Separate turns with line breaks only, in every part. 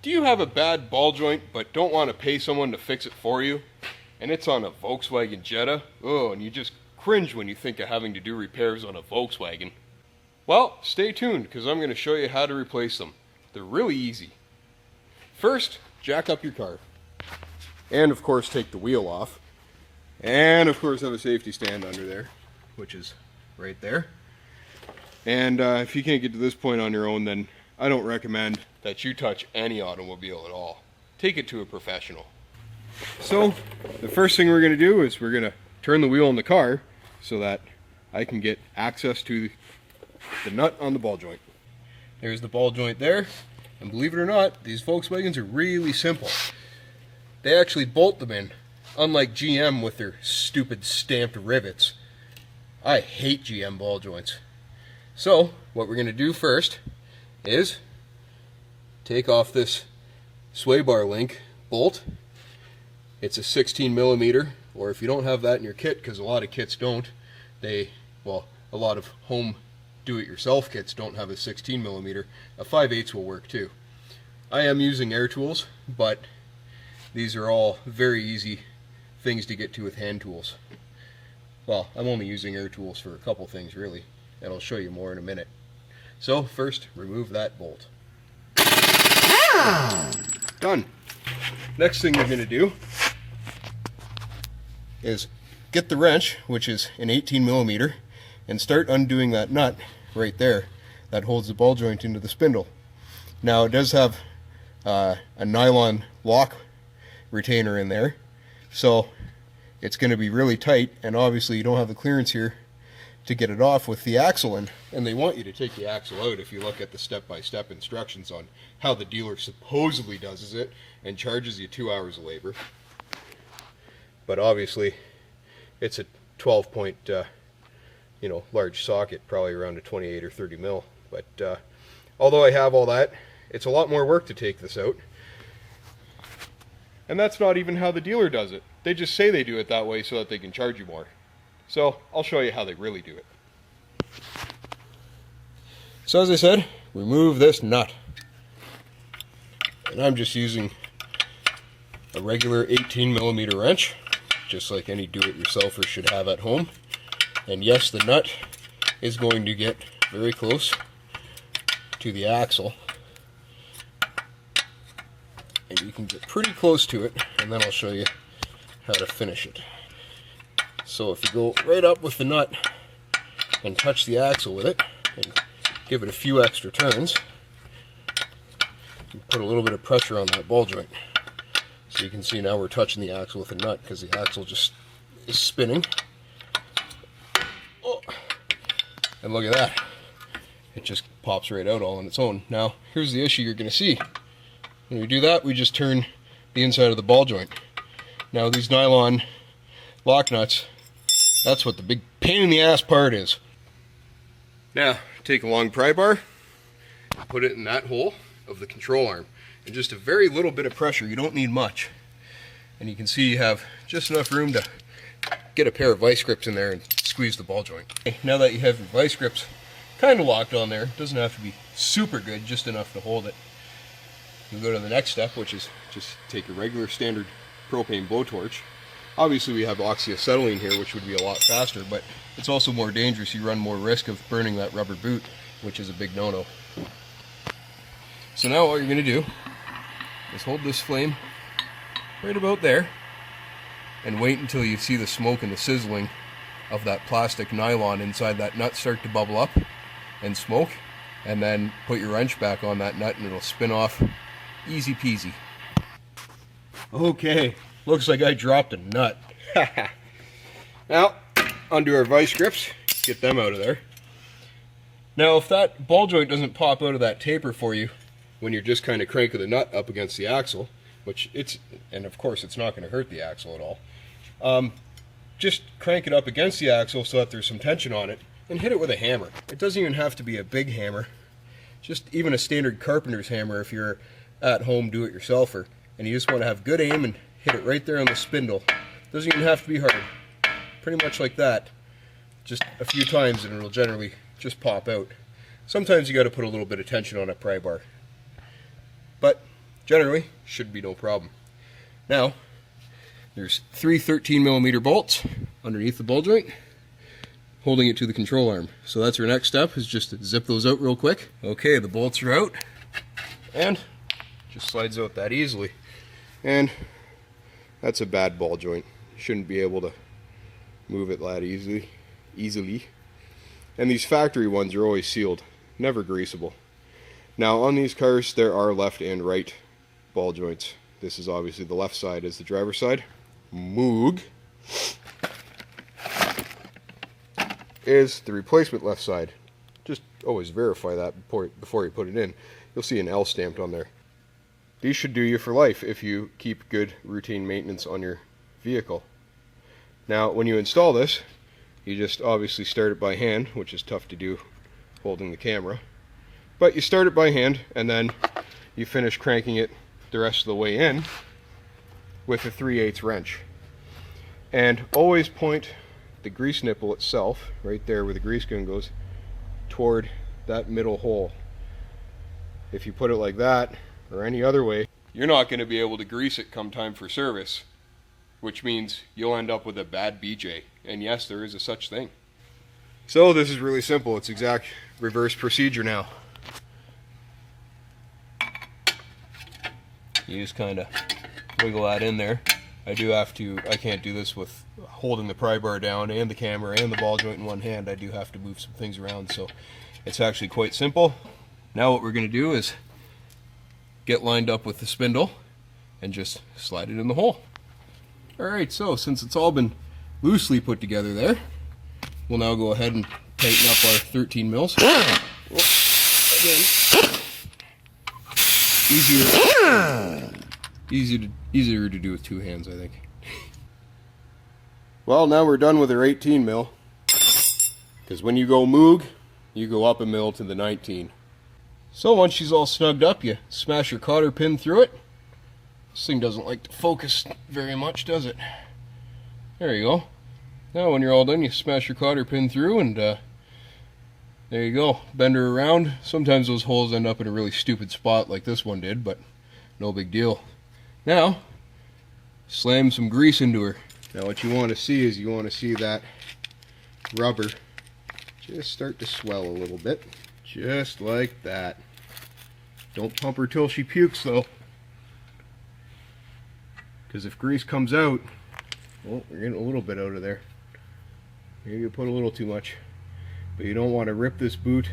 Do you have a bad ball joint but don't want to pay someone to fix it for you? And it's on a Volkswagen Jetta? Oh, and you just cringe when you think of having to do repairs on a Volkswagen. Well, stay tuned because I'm going to show you how to replace them. They're really easy. First, jack up your car. And of course take the wheel off. And of course have a safety stand under there, which is right there. And if you can't get to this point on your own, then I don't recommend that you touch any automobile at all. Take it to a professional. So the first thing we're going to do is we're going to turn the wheel in the car so that I can get access to the nut on the ball joint. There's the ball joint there, and believe it or not, these Volkswagens are really simple. They actually bolt them in, unlike GM with their stupid stamped rivets. I hate GM ball joints. So what we're going to do first is take off this sway bar link bolt. It's a 16mm, or if you don't have that in your kit, because a lot of kits don't, a lot of home do-it-yourself kits don't have a 16mm, a 5/8 will work too. I am using air tools, but these are all very easy things to get to with hand tools. Well, I'm only using air tools for a couple things really, and I'll show you more in a minute. So first, remove that bolt. Done. Next thing you're going to do is get the wrench, which is an 18mm, and start undoing that nut right there that holds the ball joint into the spindle. Now it does have a nylon lock retainer in there, so it's going to be really tight, and obviously you don't have the clearance here to get it off with the axle in, and they want you to take the axle out if you look at the step-by-step instructions on how the dealer supposedly does it and charges you 2 hours of labor. But obviously it's a 12-point large socket, probably around a 28 or 30 mil. But although I have all that, it's a lot more work to take this out. And that's not even how the dealer does it. They just say they do it that way so that they can charge you more. So I'll show you how they really do it. So as I said, remove this nut. And I'm just using a regular 18mm wrench, just like any do-it-yourselfer should have at home. And yes, the nut is going to get very close to the axle. And you can get pretty close to it, and then I'll show you how to finish it. So if you go right up with the nut and touch the axle with it, and give it a few extra turns, you put a little bit of pressure on that ball joint. So you can see now we're touching the axle with the nut because the axle just is spinning. Oh. And look at that. It just pops right out all on its own. Now, here's the issue you're going to see. When we do that, we just turn the inside of the ball joint. Now, these nylon lock nuts, that's what the big pain in the ass part is. Now, take a long pry bar, put it in that hole of the control arm, and just a very little bit of pressure. You don't need much. And you can see you have just enough room to get a pair of vice grips in there and squeeze the ball joint. Okay, now that you have your vice grips kind of locked on there, it doesn't have to be super good, just enough to hold it. You go to the next step, which is just take a regular standard propane blowtorch. Obviously we have oxyacetylene here, which would be a lot faster, but it's also more dangerous. You run more risk of burning that rubber boot, which is a big no-no. So now what you're going to do is hold this flame right about there and wait until you see the smoke and the sizzling of that plastic nylon inside that nut start to bubble up and smoke, and then put your wrench back on that nut and it'll spin off easy peasy. Okay, looks like I dropped a nut. Now, undo our vice grips, get them out of there. Now, if that ball joint doesn't pop out of that taper for you when you're just kind of cranking the nut up against the axle, which it's, and of course it's not going to hurt the axle at all, just crank it up against the axle so that there's some tension on it, and hit it with a hammer. It doesn't even have to be a big hammer, just even a standard carpenter's hammer if you're at home do-it-yourselfer, and you just want to have good aim and hit it right there on the spindle. Doesn't even have to be hard. Pretty much like that. Just a few times and it'll generally just pop out. Sometimes you got to put a little bit of tension on a pry bar. But generally should be no problem. Now, there's 3 13mm bolts underneath the ball joint, holding it to the control arm. So that's our next step, is just to zip those out real quick. Okay, the bolts are out, and just slides out that easily. And that's a bad ball joint. You shouldn't be able to move it that easily. And these factory ones are always sealed, never greasable. Now on these cars there are left and right ball joints. This is obviously the left side is the driver's side. Moog is the replacement left side. Just always verify that before you put it in. You'll see an L stamped on there. These should do you for life if you keep good routine maintenance on your vehicle. Now when you install this, you just obviously start it by hand, which is tough to do holding the camera. But you start it by hand and then you finish cranking it the rest of the way in with a 3/8 wrench. And always point the grease nipple itself, right there where the grease gun goes, toward that middle hole. If you put it like that, or any other way, you're not going to be able to grease it come time for service, which means you'll end up with a bad BJ. And yes, there is a such thing. So this is really simple. It's exact reverse procedure now. You just kind of wiggle that in there. I can't do this with holding the pry bar down and the camera and the ball joint in one hand. I do have to move some things around, so it's actually quite simple. Now what we're going to do is get lined up with the spindle and just slide it in the hole. Alright, so since it's all been loosely put together there, we'll now go ahead and tighten up our 13 mils. Again, easier to do with 2 hands, I think. Well, now we're done with our 18 mil, because when you go Moog, you go up a mil to the 19. So once she's all snugged up, you smash your cotter pin through it. This thing doesn't like to focus very much, does it? There you go. Now when you're all done, you smash your cotter pin through, and there you go. Bend her around. Sometimes those holes end up in a really stupid spot like this one did, but no big deal. Now, slam some grease into her. Now what you want to see is that rubber just start to swell a little bit. Just like that. Don't pump her till she pukes though. Because if grease comes out, well, we're getting a little bit out of there. Maybe you put a little too much. But you don't want to rip this boot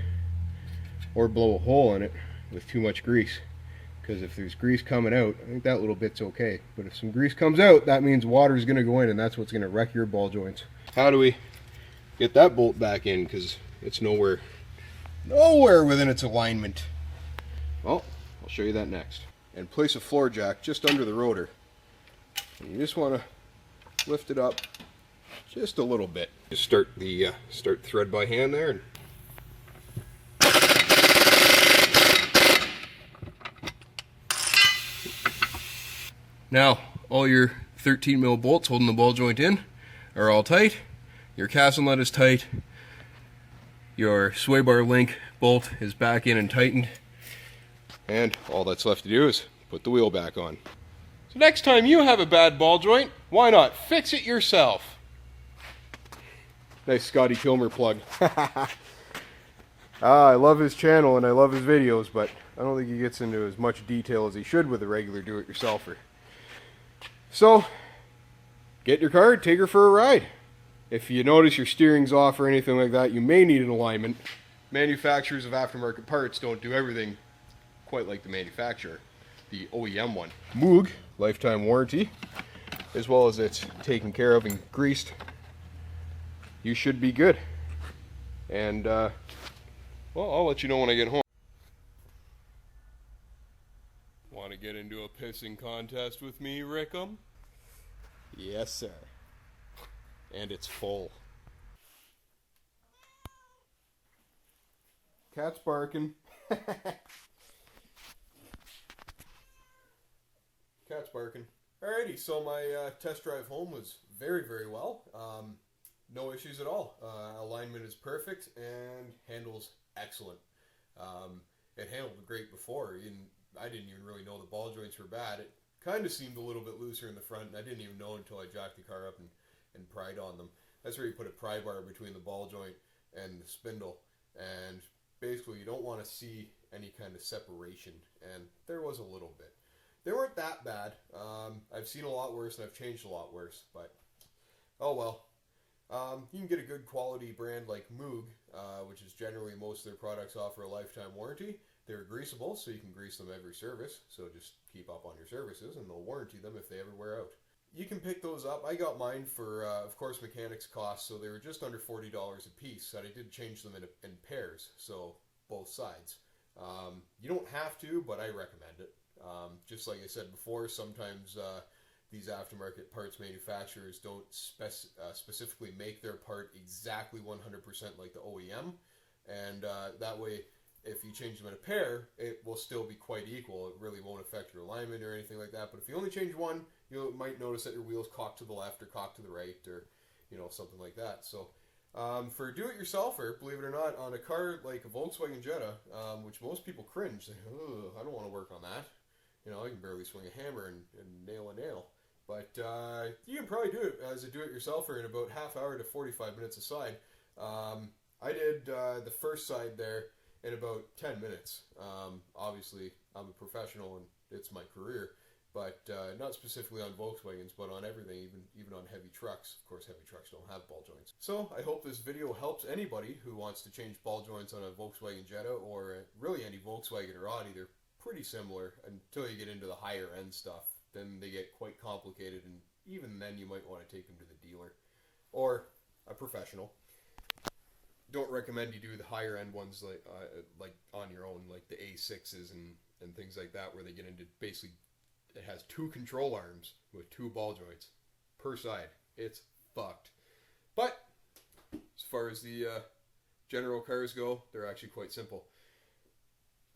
or blow a hole in it with too much grease. Because if there's grease coming out, I think that little bit's okay. But if some grease comes out, that means water's going to go in, and that's what's going to wreck your ball joints. How do we get that bolt back in? Because it's nowhere within its alignment. Well, I'll show you that next. And place a floor jack just under the rotor. And you just want to lift it up just a little bit. Just start the thread by hand there. And now all your 13 mil bolts holding the ball joint in are all tight. Your castle nut is tight. Your sway bar link bolt is back in and tightened. And all that's left to do is put the wheel back on. So next time you have a bad ball joint, why not fix it yourself? Nice Scotty Kilmer plug. I love his channel and I love his videos, but I don't think he gets into as much detail as he should with a regular do-it-yourselfer. So, get your car, take her for a ride. If you notice your steering's off or anything like that, you may need an alignment. Manufacturers of aftermarket parts don't do everything quite like the manufacturer, the OEM one. Moog, lifetime warranty, as well as it's taken care of and greased. You should be good. And, well, I'll let you know when I get home. Want to get into a pissing contest with me, Rickham? Yes, sir. And it's full. Cat's barking. Cat's barking. Alrighty, so my test drive home was very, very well. No issues at all. Alignment is perfect and handles excellent. It handled great before.
I didn't even really know the ball joints were bad. It kind of seemed a little bit looser in the front, and I didn't even know until I jacked the car up and pried on them. That's where you put a pry bar between the ball joint and the spindle, and basically you don't want to see any kind of separation, and there was a little bit. They weren't that bad. I've seen a lot worse, and I've changed a lot worse, but oh well. You can get a good quality brand like Moog, which is generally most of their products offer a lifetime warranty. They're greasable, so you can grease them every service. So just keep up on your services, and they'll warranty them if they ever wear out. You can pick those up. I got mine for, of course, mechanics costs, so they were just under $40 a piece. And I did change them in pairs, so both sides. You don't have to, but I recommend it. Just like I said before, sometimes these aftermarket parts manufacturers don't specifically make their part exactly 100% like the OEM, and that way, if you change them in a pair, it will still be quite equal. It really won't affect your alignment or anything like that. But if you only change one, you might notice that your wheels cock to the left or cock to the right, or something like that. So for a do-it-yourselfer, believe it or not, on a car like a Volkswagen Jetta, which most people cringe, say, "Oh, I don't want to work on that. I can barely swing a hammer and nail a nail." But you can probably do it as a do-it-yourselfer in about half hour to 45 minutes a side. I did the first side there in about 10 minutes. Obviously, I'm a professional and it's my career, but not specifically on Volkswagens, but on everything, even on heavy trucks. Of course, heavy trucks don't have ball joints. So I hope this video helps anybody who wants to change ball joints on a Volkswagen Jetta, or really any Volkswagen or Audi. They're pretty similar until you get into the higher end stuff. Then they get quite complicated, and even then you might want to take them to the dealer or a professional. Don't recommend you do the higher end ones like on your own, like the A6s and things like that, where they get into basically it has 2 control arms with 2 ball joints per side. It's fucked. But as far as the general cars go, they're actually quite simple.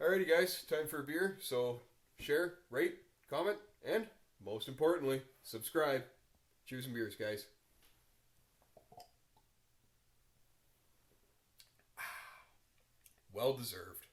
Alrighty guys, time for a beer. So share, rate, comment, and most importantly, subscribe. Cheers and beers, guys. Well deserved.